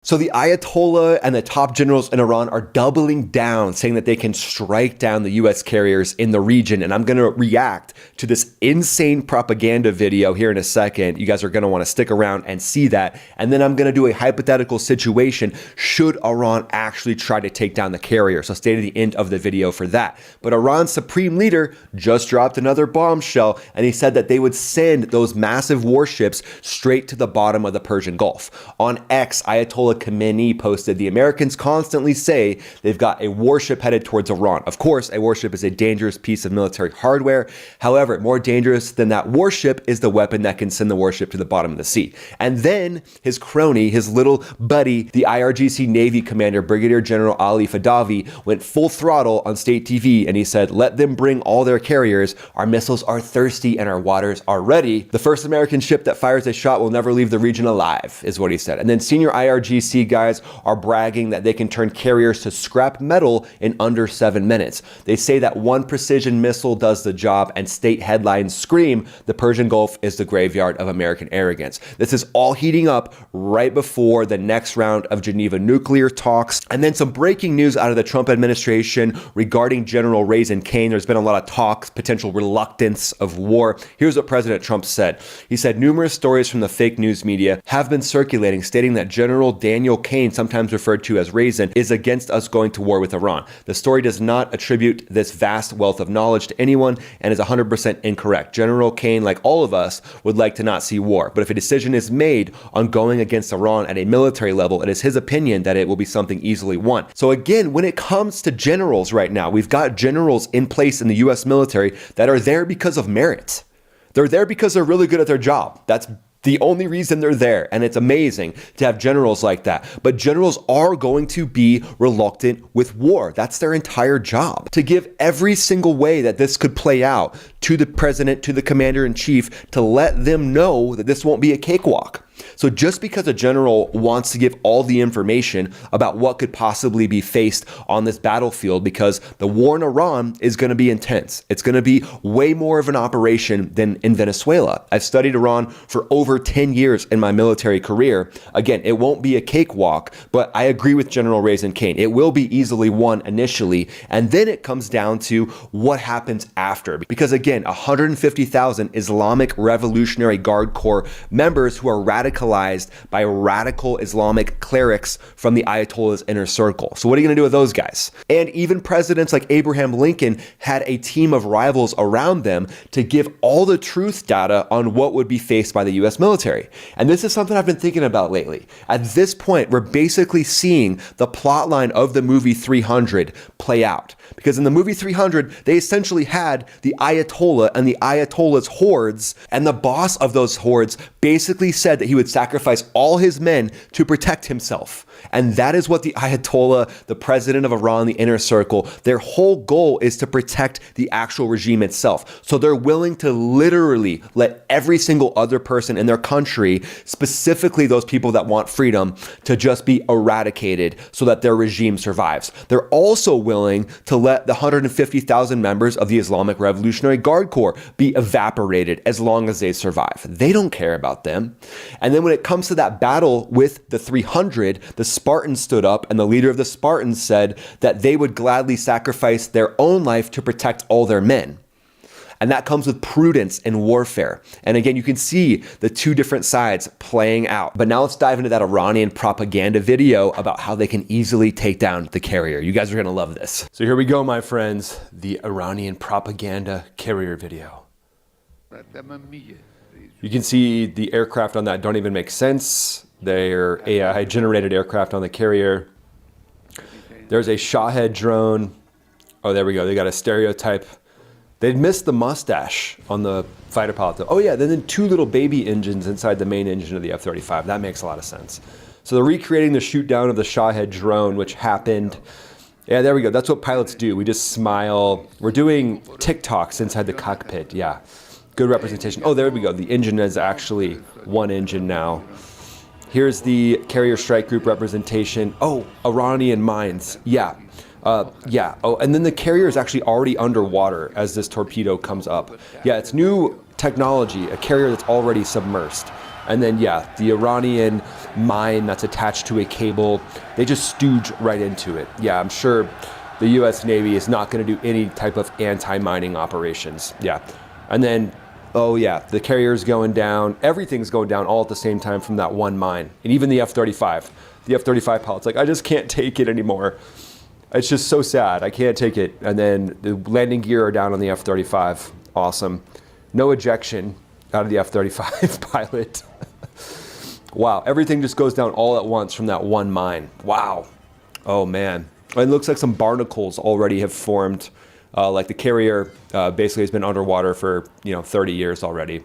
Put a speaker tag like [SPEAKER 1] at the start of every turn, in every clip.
[SPEAKER 1] So the Ayatollah and the top generals in Iran are doubling down, saying that they can strike down the US carriers in the region. And I'm going to react to this insane propaganda video here in a second. You guys are going to want to stick around and see that. And then I'm going to do a hypothetical situation should Iran actually try to take down the carrier. So stay to the end of the video for that. But Iran's supreme leader just dropped another bombshell, and he said that they would send those massive warships straight to the bottom of the Persian Gulf. On X, Ayatollah Khamenei posted, "The Americans constantly say they've got a warship headed towards Iran. Of course, a warship is a dangerous piece of military hardware. However, more dangerous than that warship is the weapon that can send the warship to the bottom of the sea." And then his crony, his little buddy, the IRGC Navy commander, Brigadier General Ali Fadavi, went full throttle on state TV, and he said, "Let them bring all their carriers. Our missiles are thirsty and our waters are ready. The first American ship that fires a shot will never leave the region alive," is what he said. And then senior IRGC guys are bragging that they can turn carriers to scrap metal in under 7 minutes. They say that one precision missile does the job, and state headlines scream, "The Persian Gulf is the graveyard of American arrogance." This is all heating up right before the next round of Geneva nuclear talks. And then some breaking news out of the Trump administration regarding General Raising Cane. There's been a lot of talks, potential reluctance of war. Here's what President Trump said. He said, "Numerous stories from the fake news media have been circulating stating that General Daniel Kane, sometimes referred to as Raisin, is against us going to war with Iran. The story does not attribute this vast wealth of knowledge to anyone and is 100% incorrect. General Kane, like all of us, would like to not see war. But if a decision is made on going against Iran at a military level, it is his opinion that it will be something easily won." So again, when it comes to generals right now, we've got generals in place in the US military that are there because of merit. They're there because they're really good at their job. That's the only reason they're there, and it's amazing to have generals like that. But generals are going to be reluctant with war. That's their entire job. To give every single way that this could play out to the president, to the commander-in-chief, to let them know that this won't be a cakewalk. So just because a general wants to give all the information about what could possibly be faced on this battlefield, because the war in Iran is going to be intense. It's going to be way more of an operation than in Venezuela. I've studied Iran for over 10 years in my military career. Again, it won't be a cakewalk, but I agree with General Raising Cane. It will be easily won initially, and then it comes down to what happens after. Because again, 150,000 Islamic Revolutionary Guard Corps members who are radicalized by radical Islamic clerics from the Ayatollah's inner circle. So what are you going to do with those guys? And even presidents like Abraham Lincoln had a team of rivals around them to give all the truth data on what would be faced by the US military. And this is something I've been thinking about lately. At this point, we're basically seeing the plot line of the movie 300 play out. Because in the movie 300, they essentially had the Ayatollah and the Ayatollah's hordes, and the boss of those hordes basically said that he would sacrifice all his men to protect himself. And that is what the Ayatollah, the president of Iran, the inner circle, their whole goal is to protect the actual regime itself. So they're willing to literally let every single other person in their country, specifically those people that want freedom, to just be eradicated so that their regime survives. They're also willing to let the 150,000 members of the Islamic Revolutionary Guard Corps be evaporated as long as they survive. They don't care about them. And then when it comes to that battle with the 300, the Spartans stood up, and the leader of the Spartans said that they would gladly sacrifice their own life to protect all their men. And that comes with prudence in warfare. And again, you can see the two different sides playing out. But now let's dive into that Iranian propaganda video about how they can easily take down the carrier. You guys are going to love this. So here we go, my friends, the Iranian propaganda carrier video. You can see the aircraft on that don't even make sense. They're AI-generated aircraft on the carrier. There's a Shahed drone. Oh, there we go. They got a stereotype. They'd missed the mustache on the fighter pilot, though. Oh, yeah, then two little baby engines inside the main engine of the F-35. That makes a lot of sense. So they're recreating the shoot down of the Shahed drone, which happened. Yeah, there we go. That's what pilots do. We just smile. We're doing TikToks inside the cockpit. Yeah, good representation. Oh, there we go. The engine is actually one engine now. Here's the carrier strike group representation. Oh, Iranian mines. Yeah. Yeah. Oh, and then the carrier is actually already underwater as this torpedo comes up. Yeah, it's new technology, a carrier that's already submersed. And then, yeah, the Iranian mine that's attached to a cable. They just stooge right into it. Yeah, I'm sure the US Navy is not going to do any type of anti-mining operations. Yeah. And then, oh yeah, the carrier's going down. Everything's going down all at the same time from that one mine. And even the F-35. The F-35 pilot's like, I just can't take it anymore. It's just so sad. I can't take it. And then the landing gear are down on the F-35. Awesome. No ejection out of the F-35 pilot. Wow. Everything just goes down all at once from that one mine. Wow. Oh, man. It looks like some barnacles already have formed. Like the carrier basically has been underwater for, 30 years already.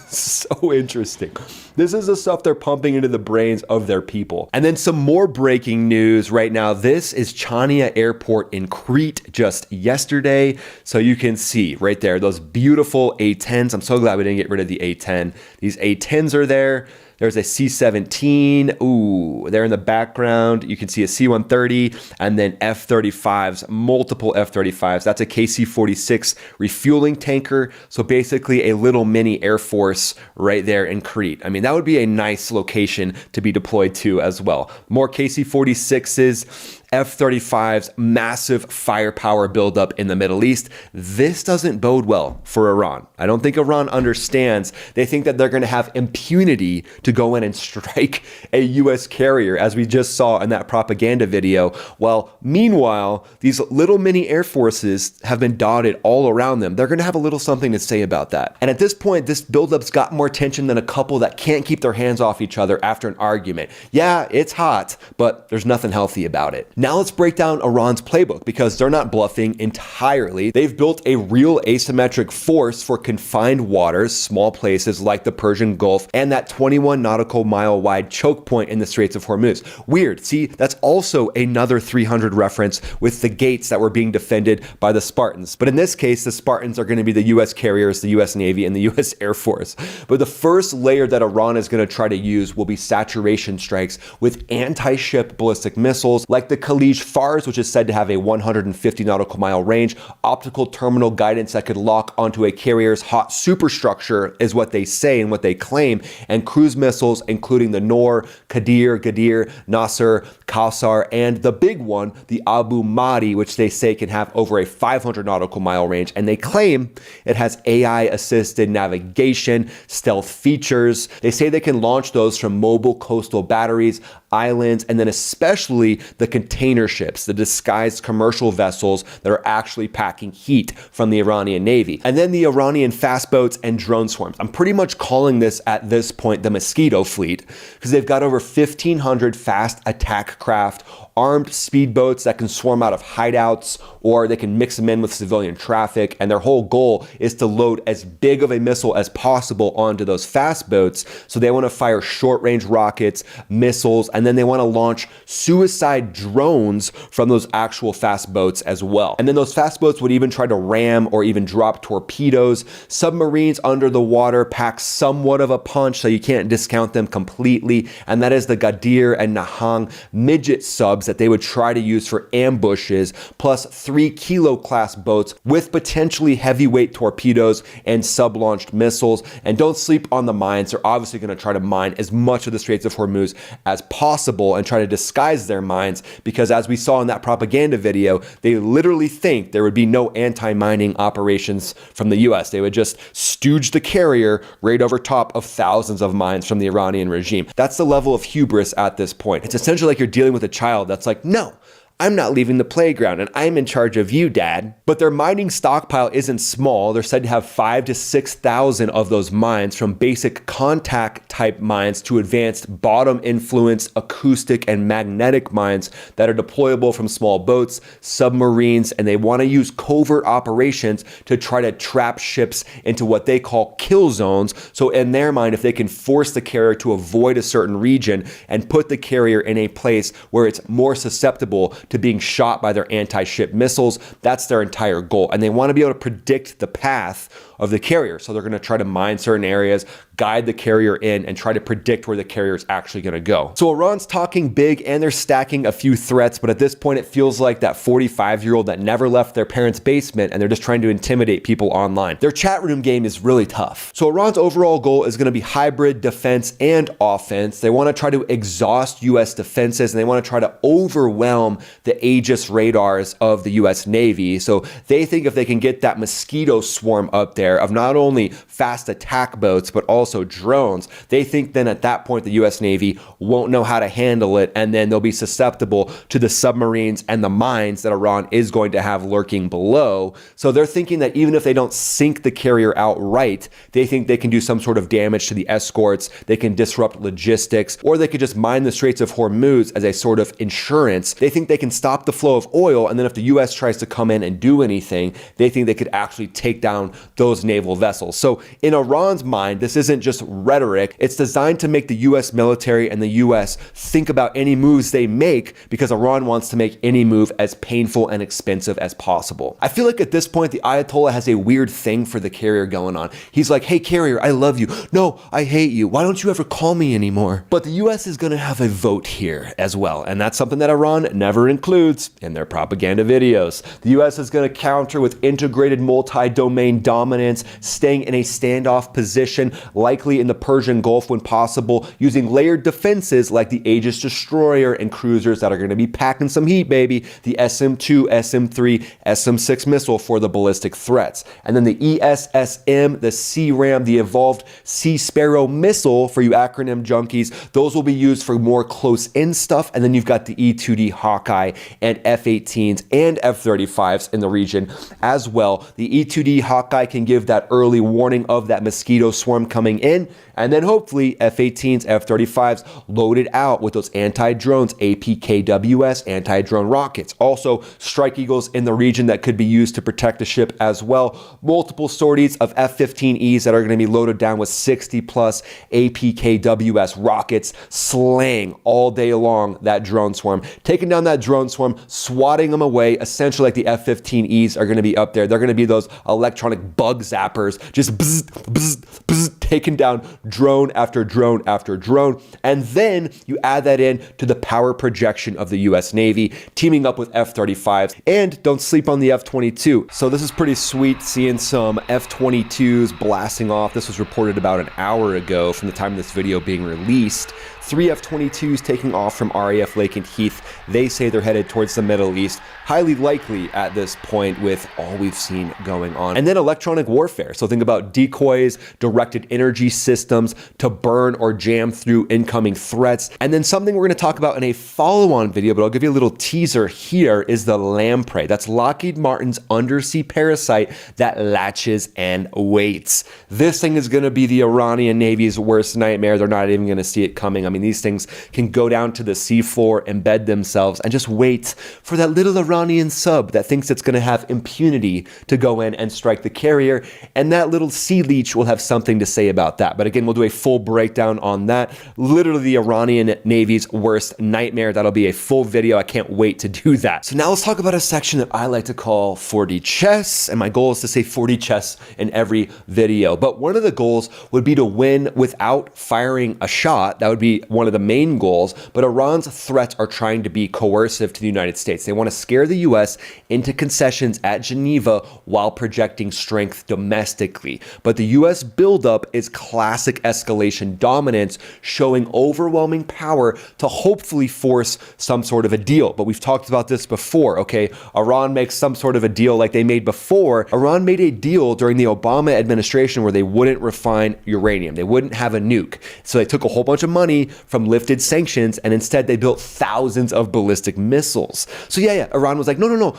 [SPEAKER 1] So interesting. This is the stuff they're pumping into the brains of their people. And then some more breaking news right now. This is Chania Airport in Crete just yesterday. So you can see right there, those beautiful A-10s. I'm so glad we didn't get rid of the A-10. These A-10s are there. There's a C-17. Ooh, there in the background, you can see a C-130 and then F-35s, multiple F-35s. That's a KC-46 refueling tanker. So basically a little mini Air Force right there in Crete. I mean, that would be a nice location to be deployed to as well. More KC-46s. F-35's massive firepower buildup in the Middle East. This doesn't bode well for Iran. I don't think Iran understands. They think that they're going to have impunity to go in and strike a U.S. carrier, as we just saw in that propaganda video. Well, meanwhile, these little mini air forces have been dotted all around them. They're going to have a little something to say about that. And at this point, this buildup's got more tension than a couple that can't keep their hands off each other after an argument. Yeah, it's hot, but there's nothing healthy about it. Now let's break down Iran's playbook, because they're not bluffing entirely. They've built a real asymmetric force for confined waters, small places like the Persian Gulf, and that 21 nautical mile wide choke point in the Straits of Hormuz. Weird. See, that's also another 300 reference with the gates that were being defended by the Spartans. But in this case, the Spartans are going to be the US carriers, the US Navy, and the US Air Force. But the first layer that Iran is going to try to use will be saturation strikes with anti-ship ballistic missiles like the Khalij Fars, which is said to have a 150 nautical mile range. Optical terminal guidance that could lock onto a carrier's hot superstructure is what they say and what they claim. And cruise missiles, including the Noor, Gadir, Nasser, Kausar, and the big one, the Abu Mahdi, which they say can have over a 500 nautical mile range. And they claim it has AI-assisted navigation, stealth features. They say they can launch those from mobile coastal batteries, islands, and then especially the container ships, the disguised commercial vessels that are actually packing heat from the Iranian Navy. And then the Iranian fast boats and drone swarms. I'm pretty much calling this at this point the Mosquito Fleet, because they've got over 1,500 fast attack craft, armed speedboats that can swarm out of hideouts, or they can mix them in with civilian traffic. And their whole goal is to load as big of a missile as possible onto those fast boats. So they want to fire short-range rockets, missiles, and then they want to launch suicide drones from those actual fast boats as well. And then those fast boats would even try to ram or even drop torpedoes. Submarines under the water pack somewhat of a punch, so you can't discount them completely. And that is the Gadir and Nahang midget subs that they would try to use for ambushes, plus 3 kilo class boats with potentially heavyweight torpedoes and sub-launched missiles. And don't sleep on the mines. They're obviously going to try to mine as much of the Straits of Hormuz as possible and try to disguise their mines, because as we saw in that propaganda video, they literally think there would be no anti-mining operations from the US. They would just stooge the carrier right over top of thousands of mines from the Iranian regime. That's the level of hubris at this point. It's essentially like you're dealing with a child that's like, no, I'm not leaving the playground and I'm in charge of you, Dad. But their mining stockpile isn't small. They're said to have 5,000 to 6,000 of those mines, from basic contact type mines to advanced bottom influence, acoustic and magnetic mines that are deployable from small boats, submarines, and they want to use covert operations to try to trap ships into what they call kill zones. So in their mind, if they can force the carrier to avoid a certain region and put the carrier in a place where it's more susceptible to being shot by their anti-ship missiles. That's their entire goal. And they want to be able to predict the path of the carrier. So they're going to try to mine certain areas, guide the carrier in, and try to predict where the carrier is actually going to go. So Iran's talking big and they're stacking a few threats, but at this point it feels like that 45-year-old that never left their parents' basement and they're just trying to intimidate people online. Their chat room game is really tough. So Iran's overall goal is going to be hybrid defense and offense. They want to try to exhaust US defenses and they want to try to overwhelm the Aegis radars of the US Navy. So they think if they can get that mosquito swarm up there of not only fast attack boats, but also drones, they think then at that point the US Navy won't know how to handle it, and then they'll be susceptible to the submarines and the mines that Iran is going to have lurking below. So they're thinking that even if they don't sink the carrier outright, they think they can do some sort of damage to the escorts, they can disrupt logistics, or they could just mine the Straits of Hormuz as a sort of insurance. They think they can stop the flow of oil, and then if the US tries to come in and do anything, they think they could actually take down those naval vessels. So in Iran's mind, this isn't just rhetoric. It's designed to make the US military and the US think about any moves they make, because Iran wants to make any move as painful and expensive as possible. I feel like at this point, the Ayatollah has a weird thing for the carrier going on. He's like, hey carrier, I love you. No, I hate you. Why don't you ever call me anymore? But the US is going to have a vote here as well. And that's something that Iran never includes in their propaganda videos. The US is going to counter with integrated multi-domain dominance, staying in a standoff position, likely in the Persian Gulf when possible, using layered defenses like the Aegis destroyer and cruisers that are going to be packing some heat, baby. The SM-2, SM-3, SM-6 missile for the ballistic threats. And then the ESSM, the C-RAM, the evolved Sea Sparrow missile for you acronym junkies. Those will be used for more close-in stuff. And then you've got the E-2D Hawkeye and F-18s and F-35s in the region as well. The E-2D Hawkeye can give that early warning of that mosquito swarm coming in, and then hopefully F-18s, F-35s loaded out with those anti-drones, APKWS, anti-drone rockets. Also, Strike Eagles in the region that could be used to protect the ship as well. Multiple sorties of F-15Es that are going to be loaded down with 60 plus APKWS rockets, slaying all day long that drone swarm, taking down that drone swarm, swatting them away, essentially like the F-15Es are going to be up there. They're going to be those electronic bug zappers, just bzz, bzz, bzz, taking down drone after drone after drone. And then you add that in to the power projection of the US Navy, teaming up with F-35s, and don't sleep on the F-22. So this is pretty sweet, seeing some F-22s blasting off. This was reported about an hour ago from the time of this video being released. 3 F-22s taking off from RAF Laken Heath. They say they're headed towards the Middle East. Highly likely at this point with all we've seen going on. And then electronic warfare. So think about decoys, directed energy systems to burn or jam through incoming threats. And then something we're going to talk about in a follow-on video, but I'll give you a little teaser here, is the lamprey. That's Lockheed Martin's undersea parasite that latches and waits. This thing is going to be the Iranian Navy's worst nightmare. They're not even going to see it coming. I mean, these things can go down to the seafloor, embed themselves, and just wait for that little Iranian sub that thinks it's going to have impunity to go in and strike the carrier, and that little sea leech will have something to say about that. But again, we'll do a full breakdown on that. Literally the Iranian Navy's worst nightmare. That'll be a full video. I can't wait to do that. So now let's talk about a section that I like to call 4D chess, and my goal is to say 4D chess in every video. But one of the goals would be to win without firing a shot. That would be one of the main goals, but Iran's threats are trying to be coercive to the United States. They want to scare the US into concessions at Geneva while projecting strength domestically. But the US buildup is classic escalation dominance, showing overwhelming power to hopefully force some sort of a deal. But we've talked about this before, okay? Iran makes some sort of a deal like they made before. Iran made a deal during the Obama administration where they wouldn't refine uranium. They wouldn't have a nuke. So they took a whole bunch of money from lifted sanctions, and instead they built thousands of ballistic missiles. So yeah, Iran was like, no,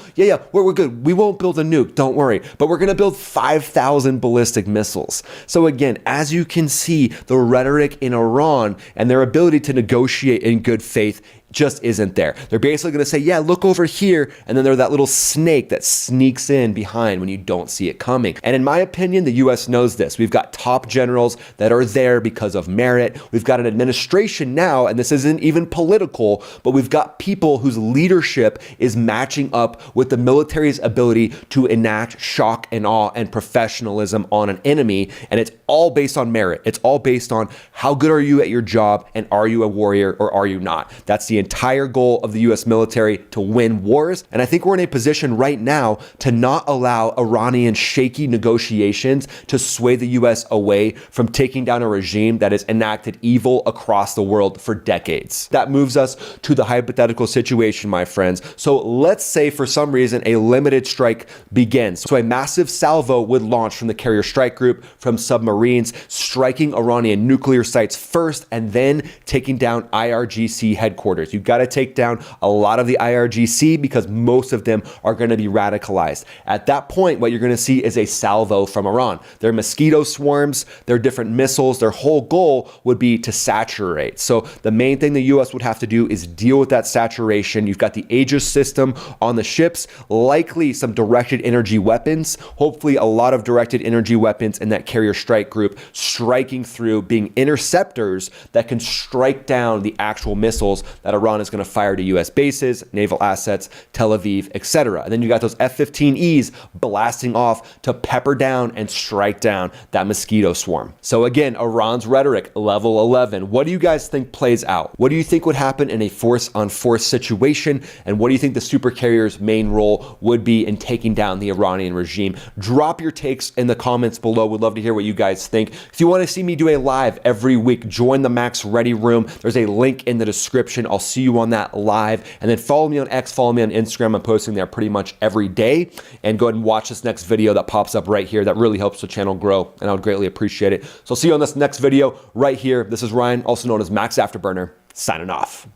[SPEAKER 1] we're good. We won't build a nuke, don't worry. But we're gonna build 5,000 ballistic missiles. So again, as you can see, the rhetoric in Iran and their ability to negotiate in good faith just isn't there. They're basically going to say, yeah, look over here. And then they're that little snake that sneaks in behind when you don't see it coming. And in my opinion, the US knows this. We've got top generals that are there because of merit. We've got an administration now, and this isn't even political, but we've got people whose leadership is matching up with the military's ability to enact shock and awe and professionalism on an enemy. And it's all based on merit. It's all based on how good are you at your job, and are you a warrior or are you not? That's the entire goal of the US military, to win wars. And I think we're in a position right now to not allow Iranian shaky negotiations to sway the US away from taking down a regime that has enacted evil across the world for decades. That moves us to the hypothetical situation, my friends. So let's say for some reason a limited strike begins. So a massive salvo would launch from the carrier strike group, from submarines, striking Iranian nuclear sites first and then taking down IRGC headquarters. You've got to take down a lot of the IRGC because most of them are going to be radicalized. At that point, what you're going to see is a salvo from Iran. Their mosquito swarms, their different missiles, their whole goal would be to saturate. So the main thing the US would have to do is deal with that saturation. You've got the Aegis system on the ships, likely some directed energy weapons, hopefully a lot of directed energy weapons in that carrier strike group, striking through, being interceptors that can strike down the actual missiles that Iran is going to fire to US bases, naval assets, Tel Aviv, etc. And then you got those F-15Es blasting off to pepper down and strike down that mosquito swarm. So again, Iran's rhetoric, level 11. What do you guys think plays out? What do you think would happen in a force-on-force situation? And what do you think the supercarrier's main role would be in taking down the Iranian regime? Drop your takes in the comments below. We'd love to hear what you guys think. If you want to see me do a live every week, join the Max Ready Room. There's a link in the description. I'll see you on that live. And then follow me on X, follow me on Instagram. I'm posting there pretty much every day. And go ahead and watch this next video that pops up right here. That really helps the channel grow, and I would greatly appreciate it. So I'll see you on this next video right here. This is Ryan, also known as Max Afterburner, signing off.